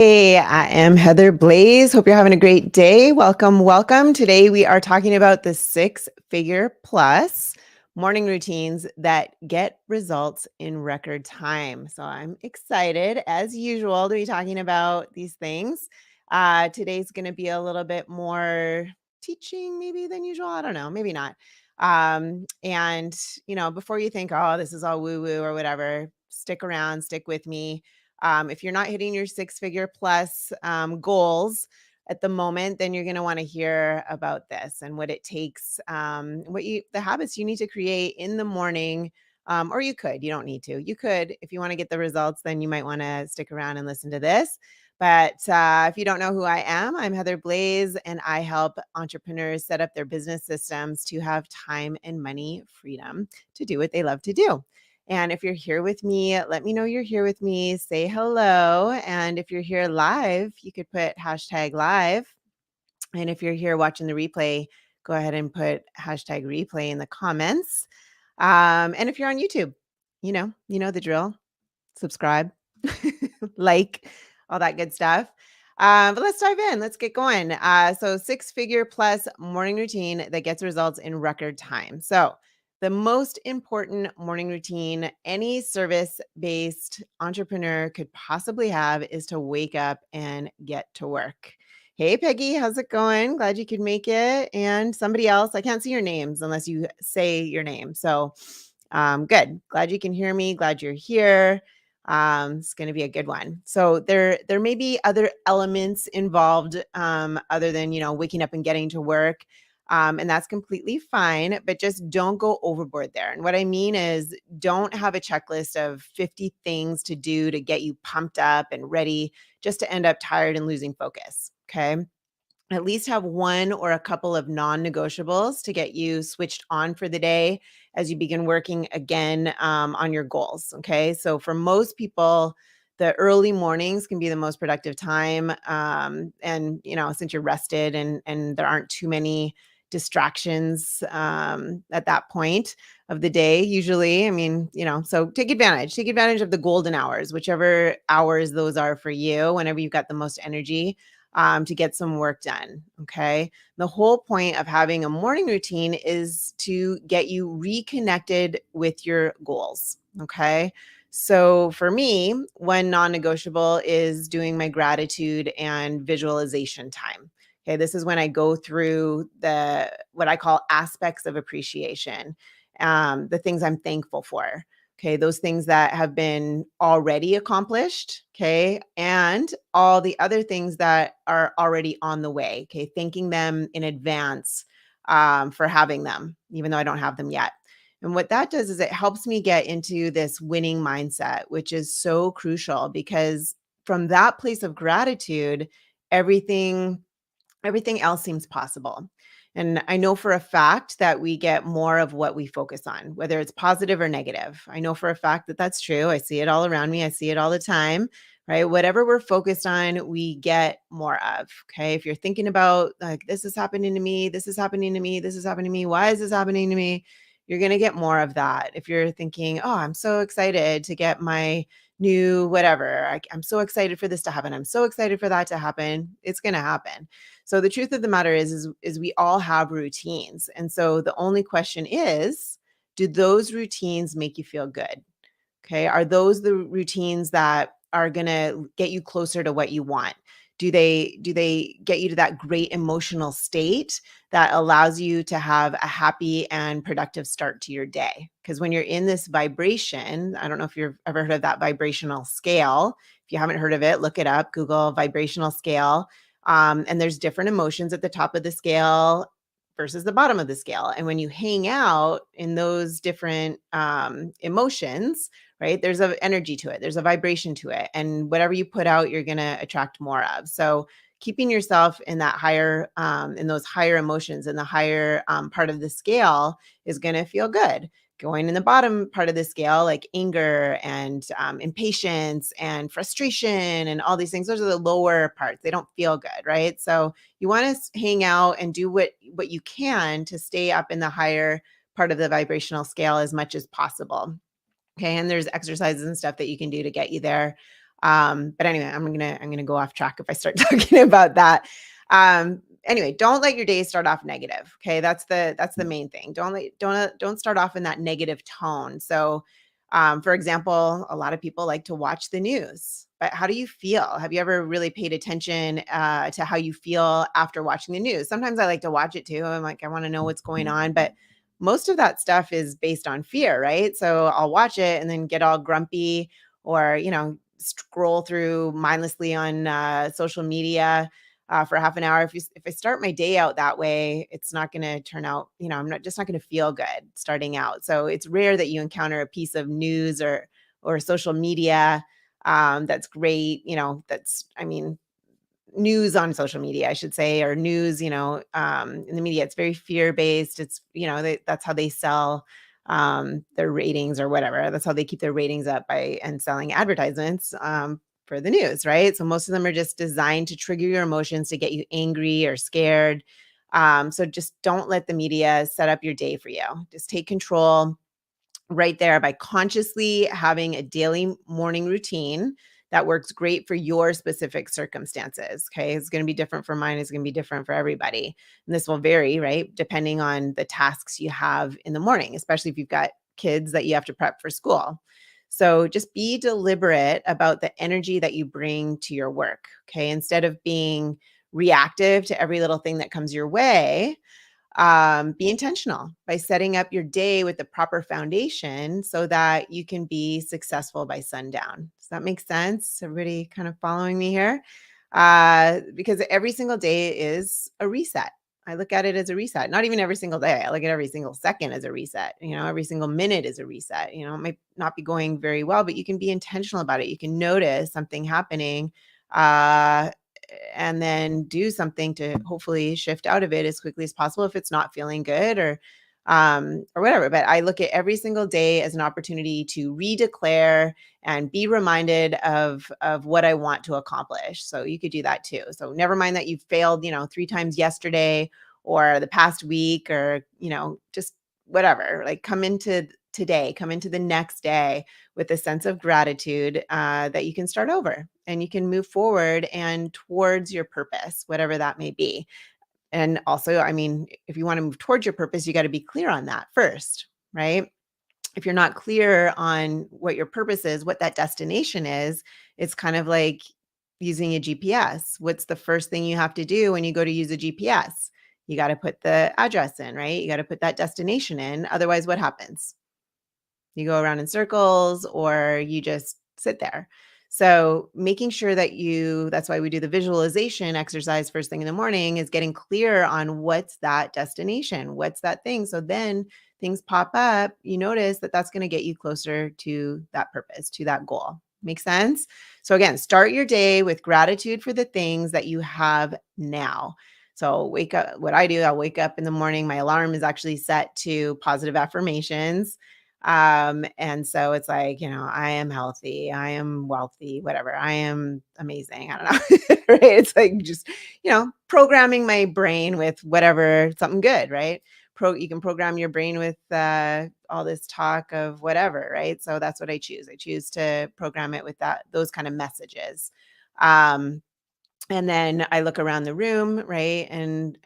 Hey, I am Heather Blaze. Hope you're having a great day. Welcome, welcome. Today we are talking about the six-figure plus morning routines that get results in record time. So I'm excited, as usual, to be talking about these things. Today's going to be a little bit more teaching, maybe than usual. I don't know, maybe not. Before you think, oh, this is all woo-woo or whatever, stick around, stick with me. If you're not hitting your six-figure plus goals at the moment, then you're going to want to hear about this and what it takes, the habits you need to create in the morning. Or you don't need to. You could, if you want to get the results, then you might want to stick around and listen to this. But if you don't know who I am, I'm Heather Blaze, and I help entrepreneurs set up their business systems to have time and money freedom to do what they love to do. And if you're here with me, let me know you're here with me. Say hello. And if you're here live, you could put hashtag live. And if you're here watching the replay, go ahead and put hashtag replay in the comments. And if you're on YouTube, you know the drill. Subscribe, like, all that good stuff. But let's dive in. Let's get going. So six-figure plus morning routine that gets results in record time. So the most important morning routine any service-based entrepreneur could possibly have is to wake up and get to work. Hey, Peggy, how's it going? Glad you could make it. And somebody else, I can't see your names unless you say your name. So good. Glad you can hear me. Glad you're here. It's going to be a good one. So there may be other elements involved other than waking up and getting to work, and that's completely fine. But just don't go overboard there. And what I mean is, don't have a checklist of 50 things to do to get you pumped up and ready, just to end up tired and losing focus. Okay. At least have one or a couple of non-negotiables to get you switched on for the day as you begin working again on your goals. Okay. So for most people, the early mornings can be the most productive time. Since you're rested and there aren't too many distractions at that point of the day, usually, so take advantage of the golden hours, whichever hours those are for you, whenever you've got the most energy to get some work done. Okay. The whole point of having a morning routine is to get you reconnected with your goals. Okay. So for me, one non negotiable is doing my gratitude and visualization time. Okay. This is when I go through what I call aspects of appreciation, the things I'm thankful for. Okay, those things that have been already accomplished. Okay, and all the other things that are already on the way. Okay, thanking them in advance for having them, even though I don't have them yet. And what that does is it helps me get into this winning mindset, which is so crucial because from that place of gratitude, everything everything else seems possible. And I know for a fact that we get more of what we focus on, whether it's positive or negative. I know for a fact that that's true. I see it all around me. I see it all the time, right? Whatever we're focused on, we get more of. Okay. If you're thinking about like, this is happening to me, this is happening to me, this is happening to me, why is this happening to me? You're going to get more of that. If you're thinking, oh, I'm so excited to get my new whatever, I'm so excited for this to happen, I'm so excited for that to happen, it's going to happen. So the truth of the matter is we all have routines. And so the only question is, do those routines make you feel good? Okay. Are those the routines that are going to get you closer to what you want? Do they get you to that great emotional state that allows you to have a happy and productive start to your day? Because when you're in this vibration, I don't know if you've ever heard of that vibrational scale. If you haven't heard of it, look it up, Google vibrational scale. And there's different emotions at the top of the scale versus the bottom of the scale. And when you hang out in those different emotions, right, there's an energy to it, there's a vibration to it. And whatever you put out, you're going to attract more of. So keeping yourself in that higher, in those higher emotions, in the higher part of the scale is going to feel good. Going in the bottom part of the scale, like anger and impatience and frustration and all these things, those are the lower parts. They don't feel good, right? So you want to hang out and do what you can to stay up in the higher part of the vibrational scale as much as possible. Okay. And there's exercises and stuff that you can do to get you there. But anyway, I'm gonna go off track if I start talking about that. Anyway, don't let your day start off negative. Okay, that's the main thing. Don't start off in that negative tone. So, for example, a lot of people like to watch the news. But how do you feel? Have you ever really paid attention to how you feel after watching the news? Sometimes I like to watch it too. I'm like, I want to know what's going on, but most of that stuff is based on fear, right? So I'll watch it and then get all grumpy, or scroll through mindlessly on social media for half an hour. If I start my day out that way, it's not going to turn out. I'm not going to feel good starting out. So it's rare that you encounter a piece of news or social media that's great. That's I mean news on social media, I should say, or news, in the media. It's very fear based. It's, that's how they sell their ratings or whatever. That's how they keep their ratings up by and selling advertisements for the news, right? So most of them are just designed to trigger your emotions to get you angry or scared. So just don't let the media set up your day for you. Just take control right there by consciously having a daily morning routine that works great for your specific circumstances. Okay. It's going to be different for mine. It's going to be different for everybody. And this will vary, right? Depending on the tasks you have in the morning, especially if you've got kids that you have to prep for school. So just be deliberate about the energy that you bring to your work. Okay. Instead of being reactive to every little thing that comes your way, be intentional by setting up your day with the proper foundation so that you can be successful by sundown. Does that make sense? Everybody kind of following me here? Because every single day is a reset. I look at it as a reset. Not even every single day. I look at every single second as a reset. Every single minute is a reset. It might not be going very well, but you can be intentional about it. You can notice something happening. Uh, and then do something to hopefully shift out of it as quickly as possible if it's not feeling good or whatever. But I look at every single day as an opportunity to redeclare and be reminded of what I want to accomplish. So you could do that too. So never mind that you failed, 3 times yesterday or the past week, or just whatever. Like come into today, come into the next day with a sense of gratitude that you can start over and you can move forward and towards your purpose, whatever that may be. And also, I mean, if you want to move towards your purpose, you got to be clear on that first, right? If you're not clear on what your purpose is, what that destination is, it's kind of like using a GPS. What's the first thing you have to do when you go to use a GPS? You got to put the address in, right? You got to put that destination in. Otherwise, what happens? You go around in circles or you just sit there. So making sure that's why we do the visualization exercise first thing in the morning, is getting clear on what's that destination, what's that thing. So then things pop up, you notice that that's going to get you closer to that purpose, to that goal. Make sense? So again, start your day with gratitude for the things that you have now. So wake up, what I do, I'll wake up in the morning. My alarm is actually set to positive affirmations. And so it's like, I am healthy, I am wealthy, whatever, I am amazing. I don't know. Right. It's like just, programming my brain with whatever, something good, right? You can program your brain with all this talk of whatever, right? So that's what I choose. I choose to program it with those kind of messages. Um, and then I look around the room, right? And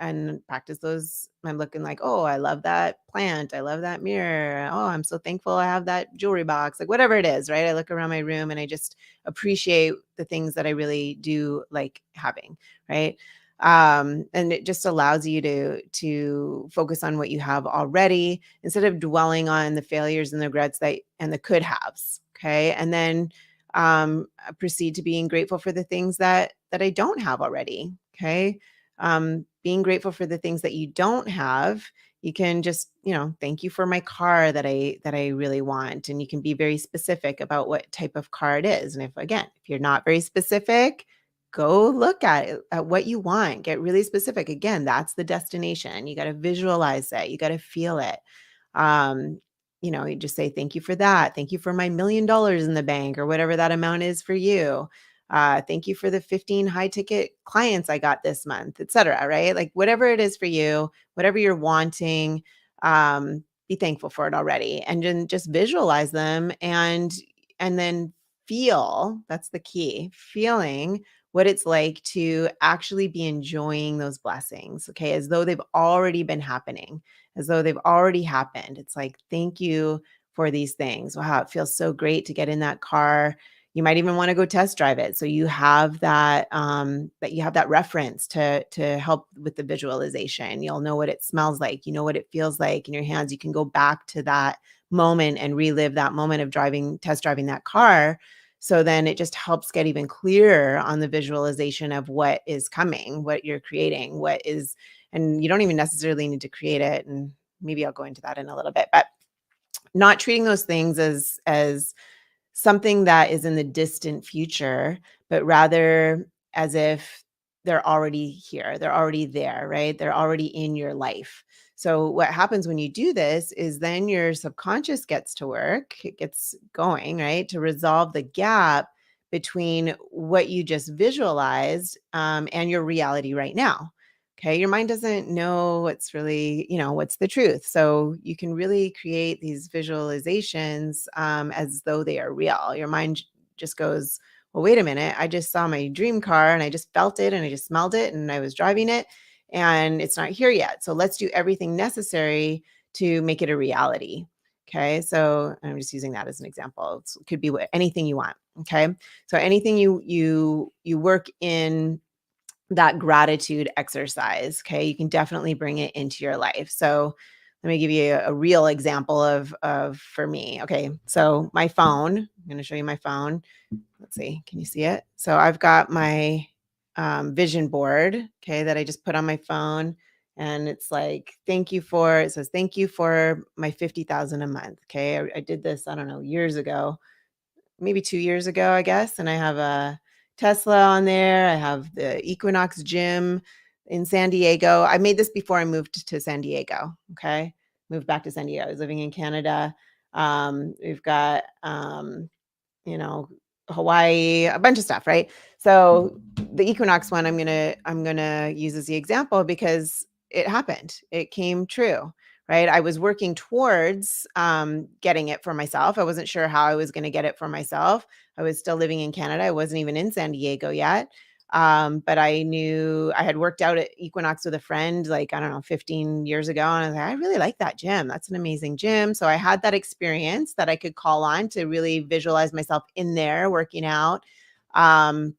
practice those. I'm looking like, oh, I love that plant. I love that mirror. Oh, I'm so thankful I have that jewelry box. Like whatever it is, right? I look around my room and I just appreciate the things that I really do like having, right? And it just allows you to focus on what you have already instead of dwelling on the failures and the regrets and the could haves. Okay. And then proceed to being grateful for the things that I don't have already. Okay. Being grateful for the things that you don't have. You can just, thank you for my car that I really want. And you can be very specific about what type of car it is. And if you're not very specific, go look at what you want. Get really specific. Again, that's the destination. You got to visualize it. You got to feel it. Um, you just say, thank you for that. Thank you for my $1 million in the bank or whatever that amount is for you. Thank you for the 15 high ticket clients I got this month, et cetera, right? Like whatever it is for you, whatever you're wanting, be thankful for it already and then just visualize them and then feel, that's the key, feeling what it's like to actually be enjoying those blessings, okay, as though they've already been happening, as though they've already happened. It's like, thank you for these things. Wow, it feels so great to get in that car. You might even want to go test drive it, so you have that you have that reference to help with the visualization. You'll know what it smells like, you know what it feels like in your hands. You can go back to that moment and relive that moment of test driving that car. So then it just helps get even clearer on the visualization of what is coming, what you're creating, what is, and you don't even necessarily need to create it. And maybe I'll go into that in a little bit, but not treating those things as something that is in the distant future, but rather as if they're already here. They're already there, right? They're already in your life. So what happens when you do this is then your subconscious gets to work, it gets going, right? To resolve the gap between what you just visualized and your reality right now. Okay, your mind doesn't know what's really, what's the truth. So you can really create these visualizations as though they are real. Your mind just goes, well, wait a minute. I just saw my dream car and I just felt it and I just smelled it and I was driving it and it's not here yet. So let's do everything necessary to make it a reality. Okay, so I'm just using that as an example. It could be anything you want. Okay, so anything you work in that gratitude exercise. Okay. You can definitely bring it into your life. So let me give you a real example of for me. Okay. So my phone, I'm going to show you my phone. Let's see. Can you see it? So I've got my vision board. Okay. That I just put on my phone. And it's like, it says, thank you for my 50,000 a month. Okay. I did this, I don't know, years ago, maybe 2 years ago, I guess, and I have a Tesla on there. I have the Equinox gym in San Diego. I made this before I moved to San Diego, okay? Moved back to San Diego. I was living in Canada. We've got, you know, Hawaii, a bunch of stuff, right? So the Equinox one I'm gonna use as the example because it happened. It came true, right? I was working towards getting it for myself. I wasn't sure how I was going to get it for myself. I was still living in Canada. I wasn't even in San Diego yet. But I knew I had worked out at Equinox with a friend, like, I don't know, 15 years ago. And I was like, I really like that gym. That's an amazing gym. So I had that experience that I could call on to really visualize myself in there working out. Um,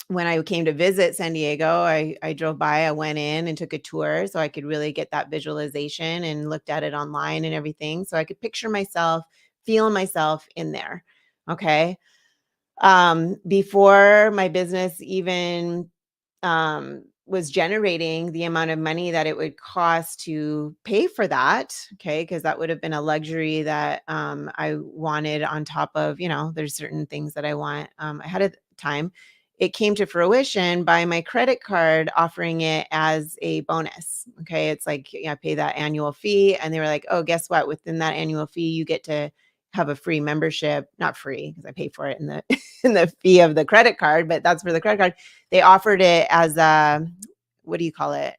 when I came to visit San Diego, I drove by, I went in and took a tour so I could really get that visualization and looked at it online and everything. So I could picture myself, feel myself in there. Okay. Before my business even was generating the amount of money that it would cost to pay for that. Okay. Because that would have been a luxury that I wanted on top of, there's certain things that I want ahead of time. It came to fruition by my credit card offering it as a bonus. Okay. It's like, I pay that annual fee. And they were like, oh, guess what? Within that annual fee, you get to have a free membership, not free because I pay for it in the in the fee of the credit card, but that's for the credit card. They offered it as a, what do you call it?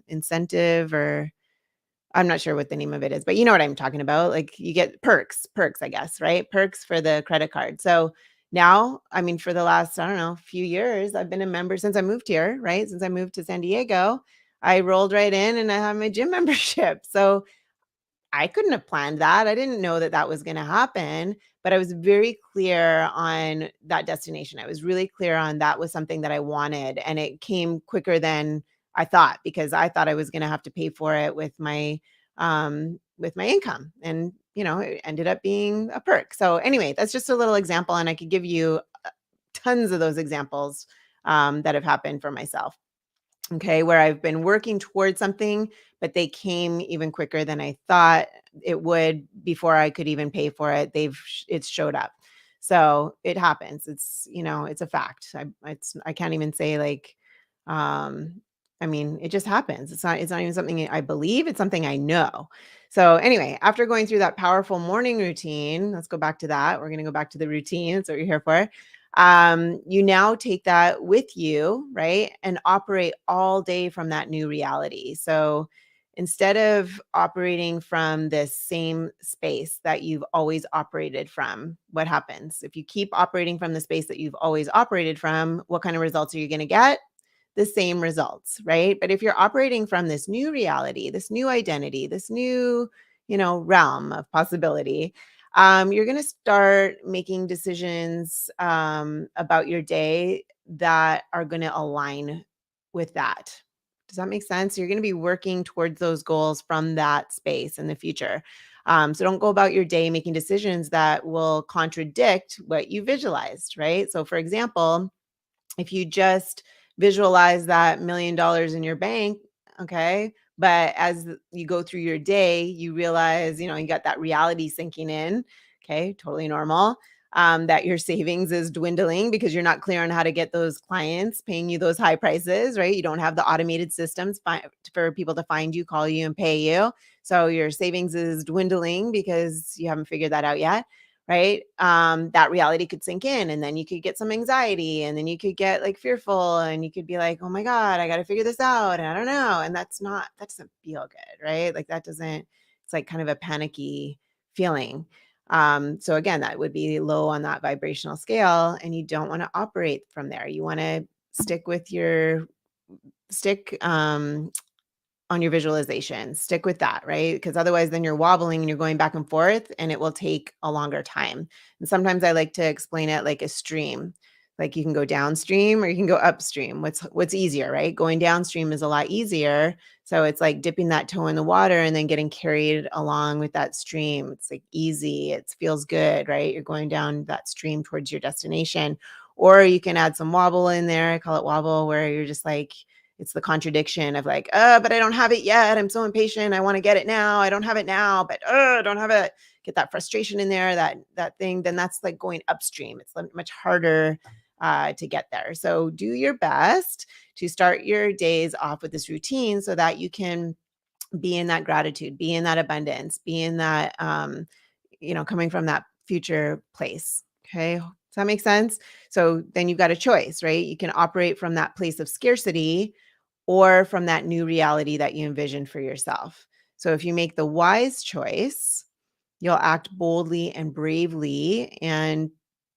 Incentive, or I'm not sure what the name of it is, but you know what I'm talking about. Like you get perks, I guess, right? Perks for the credit card. So now, I mean, for the last, I don't know, few years, I've been a member since I moved here, right? Since I moved to San Diego, I rolled right in and I have my gym membership. So I couldn't have planned that. I didn't know that that was going to happen, but I was very clear on that destination. I was really clear on that was something that I wanted, and it came quicker than I thought because I thought I was going to have to pay for it with my income, and it ended up being a perk. So anyway, that's just a little example, and I could give you tons of those examples that have happened for myself. Okay, where I've been working towards something, but they came even quicker than I thought it would before I could even pay for it. It's showed up. So it happens. It's a fact. I can't even say like, um, I mean, it just happens. It's not even something I believe, it's something I know. So anyway, after going through that powerful morning routine, let's go back to that. We're going to go back to the routine. That's what you're here for. You now take that with you, right? And operate all day from that new reality. So Instead of operating from this same space that you've always operated from, what happens? If you keep operating from the space that you've always operated from, what kind of results are you going to get? The same results, right? But if you're operating from this new reality, this new identity, this new, realm of possibility, you're going to start making decisions about your day that are going to align with that. Does that make sense? You're going to be working towards those goals from that space in the future. So don't go about your day making decisions that will contradict what you visualized, right? So, for example, if you just visualize that $1,000,000 in your bank, okay, but as you go through your day, you realize, you got that reality sinking in, okay, totally normal. That your savings is dwindling because you're not clear on how to get those clients paying you those high prices, right? You don't have the automated systems for people to find you, call you, and pay you. So your savings is dwindling because you haven't figured that out yet, right? That reality could sink in, and then you could get some anxiety, and then you could get like fearful, and you could be like, oh my God, I got to figure this out. And I don't know. And that doesn't feel good, right? Like that doesn't, it's like kind of a panicky feeling. So again, that would be low on that vibrational scale, and you don't want to operate from there. You want to stick with your stick on your visualization. Stick with that, right? Because otherwise, then you're wobbling and you're going back and forth, and it will take a longer time. And sometimes I like to explain it like a stream. Like you can go downstream or you can go upstream. What's easier, right? Going downstream is a lot easier. So it's like dipping that toe in the water and then getting carried along with that stream. It's like easy. It feels good, right? You're going down that stream towards your destination. Or you can add some wobble in there. I call it wobble, where you're just like, it's the contradiction of like, but I don't have it yet. I'm so impatient. I want to get it now. I don't have it now, but I don't have it. Get that frustration in there, that thing. Then that's like going upstream. It's much harder to get there. So do your best to start your days off with this routine so that you can be in that gratitude, be in that abundance, be in that, coming from that future place. Okay. Does that make sense? So then you've got a choice, right? You can operate from that place of scarcity or from that new reality that you envision for yourself. So if you make the wise choice, you'll act boldly and bravely. And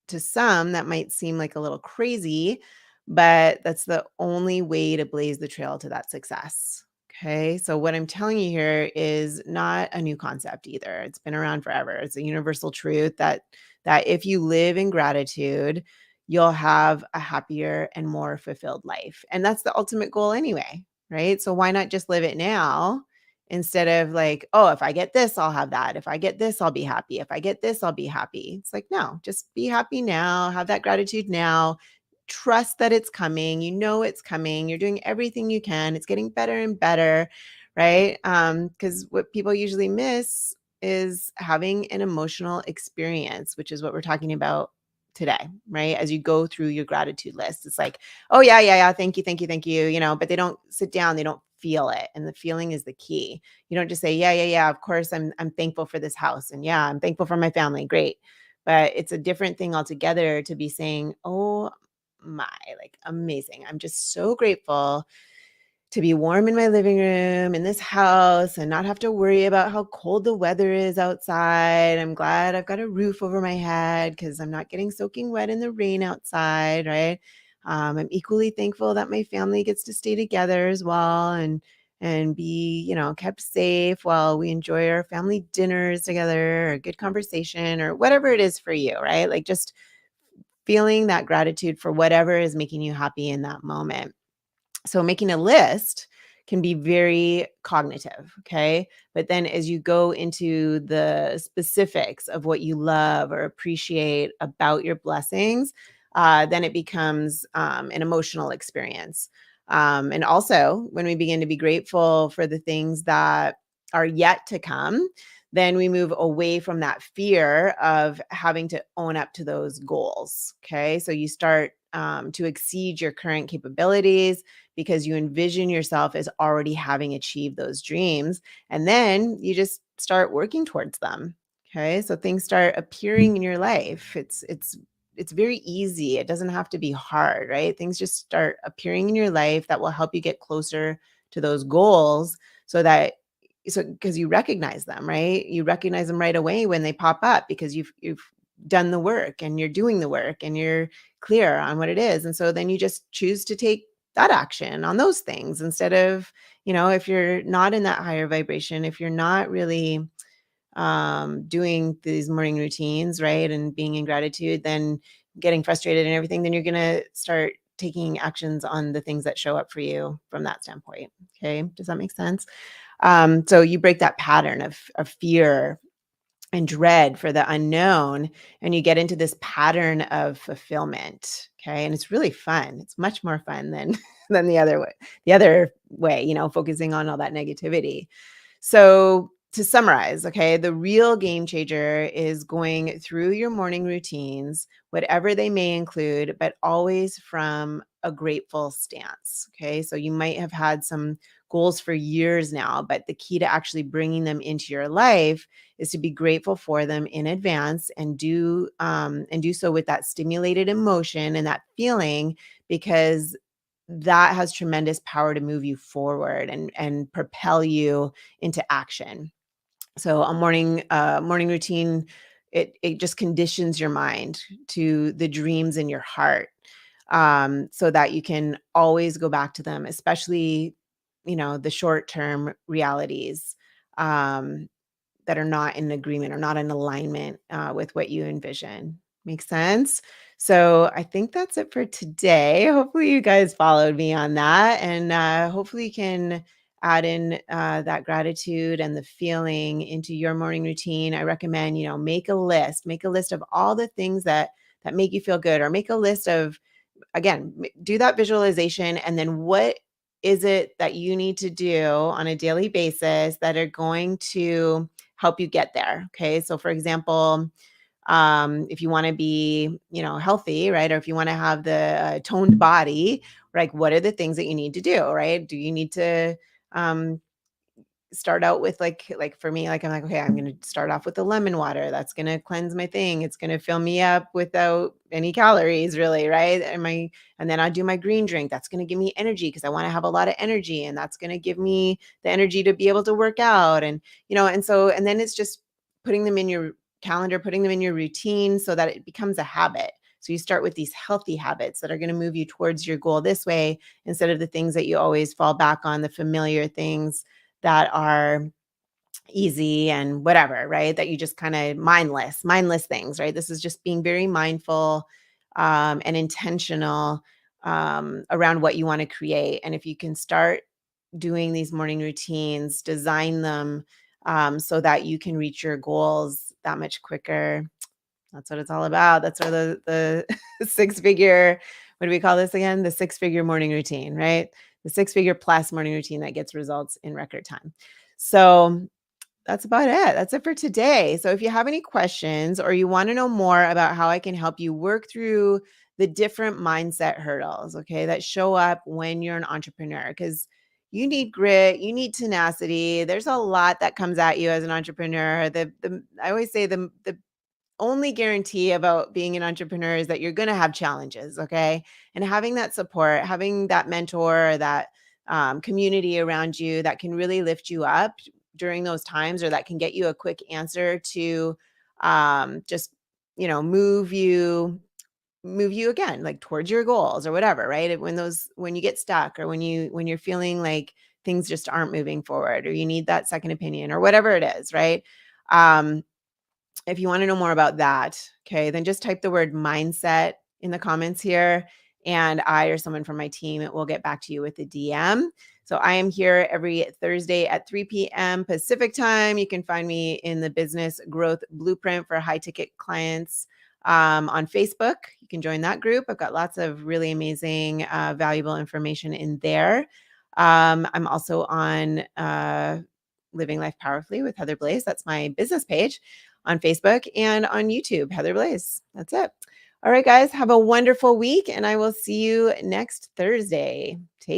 to some, that might seem like a little crazy, but that's the only way to blaze the trail to that success. Okay. So what I'm telling you here is not a new concept either. It's been around forever. It's a universal truth that if you live in gratitude, you'll have a happier and more fulfilled life. And that's the ultimate goal anyway, right? So why not just live it now instead of like, oh, if I get this, I'll have that. If I get this, I'll be happy. If I get this, I'll be happy. It's like, no, just be happy now, have that gratitude now. Trust that it's coming. You know it's coming. You're doing everything you can. It's getting better and better, right? Because what people usually miss is having an emotional experience, which is what we're talking about today, right? As you go through your gratitude list, it's like, oh yeah, yeah, yeah, thank you, thank you, thank you, but they don't sit down, they don't feel it. And the feeling is the key. You don't just say, yeah, yeah, yeah, of course I'm thankful for this house. And yeah, I'm thankful for my family. Great. But it's a different thing altogether to be saying, oh my, like amazing. I'm just so grateful to be warm in my living room in this house and not have to worry about how cold the weather is outside. I'm glad I've got a roof over my head because I'm not getting soaking wet in the rain outside, right? I'm equally thankful that my family gets to stay together as well and be, kept safe while we enjoy our family dinners together or good conversation or whatever it is for you, right? Like just feeling that gratitude for whatever is making you happy in that moment. So making a list can be very cognitive, okay? But then as you go into the specifics of what you love or appreciate about your blessings, then it becomes an emotional experience. And also, when we begin to be grateful for the things that are yet to come, then we move away from that fear of having to own up to those goals. Okay. So you start to exceed your current capabilities because you envision yourself as already having achieved those dreams. And then you just start working towards them. Okay. So things start appearing in your life. It's very easy. It doesn't have to be hard, right? Things just start appearing in your life that will help you get closer to those goals so that so because you recognize them, right? You recognize them right away when they pop up because you've done the work and you're doing the work and you're clear on what it is. And so then you just choose to take that action on those things instead of, if you're not in that higher vibration, if you're not really doing these morning routines, right? And being in gratitude, then getting frustrated and everything, then you're going to start taking actions on the things that show up for you from that standpoint. Okay. Does that make sense? So you break that pattern of fear and dread for the unknown, and you get into this pattern of fulfillment. Okay. And it's really fun. It's much more fun than than the other way, focusing on all that negativity. So to summarize, okay, the real game changer is going through your morning routines, whatever they may include, but always from a grateful stance. Okay. So you might have had some goals for years now, but the key to actually bringing them into your life is to be grateful for them in advance and do so with that stimulated emotion and that feeling, because that has tremendous power to move you forward and propel you into action. So a morning routine, it just conditions your mind to the dreams in your heart, so that you can always go back to them, especially the short term realities, um, that are not in agreement or not in alignment with what you envision. Makes sense? So I think that's it for today. Hopefully, you guys followed me on that. And hopefully, you can add in that gratitude and the feeling into your morning routine. I recommend, make a list of all the things that make you feel good, or make a list of, again, do that visualization. And then what is it that you need to do on a daily basis that are going to help you get there? Okay. So, for example, if you want to be, healthy, right? Or if you want to have the toned body, like, what are the things that you need to do, right? Do you need to, um, start out with, like for me, like, I'm like, okay, I'm going to start off with the lemon water. That's going to cleanse my thing. It's going to fill me up without any calories, really, right? And then I do my green drink. That's going to give me energy because I want to have a lot of energy, and that's going to give me the energy to be able to work out. And then it's just putting them in your calendar, putting them in your routine so that it becomes a habit. So you start with these healthy habits that are going to move you towards your goal this way, instead of the things that you always fall back on, the familiar things that are easy and whatever, right? That you just kind of mindless things, right? This is just being very mindful and intentional around what you want to create. And if you can start doing these morning routines, design them so that you can reach your goals that much quicker. That's what it's all about. That's where the six figure, what do we call this again? The six figure morning routine, right? The six figure plus morning routine that gets results in record time. So that's about it. That's it for today. So if you have any questions or you want to know more about how I can help you work through the different mindset hurdles, okay, that show up when you're an entrepreneur, because you need grit, you need tenacity. There's a lot that comes at you as an entrepreneur. The I always say the only guarantee about being an entrepreneur is that you're going to have challenges. Okay. And having that support, having that mentor, or that community around you that can really lift you up during those times, or that can get you a quick answer to just, move you again, like towards your goals or whatever, right? When you get stuck, or when you're feeling like things just aren't moving forward, or you need that second opinion or whatever it is, right? Um, if you want to know more about that, okay, then just type the word mindset in the comments here, and I or someone from my team will get back to you with a DM. So I am here every Thursday at 3 p.m. Pacific time. You can find me in the Business Growth Blueprint for high ticket clients on Facebook. You can join that group. I've got lots of really amazing, valuable information in there. I'm also on Living Life Powerfully with Heather Blaze. That's my business page on Facebook, and on YouTube, Heather Blaze. That's it. All right, guys, have a wonderful week, and I will see you next Thursday. Take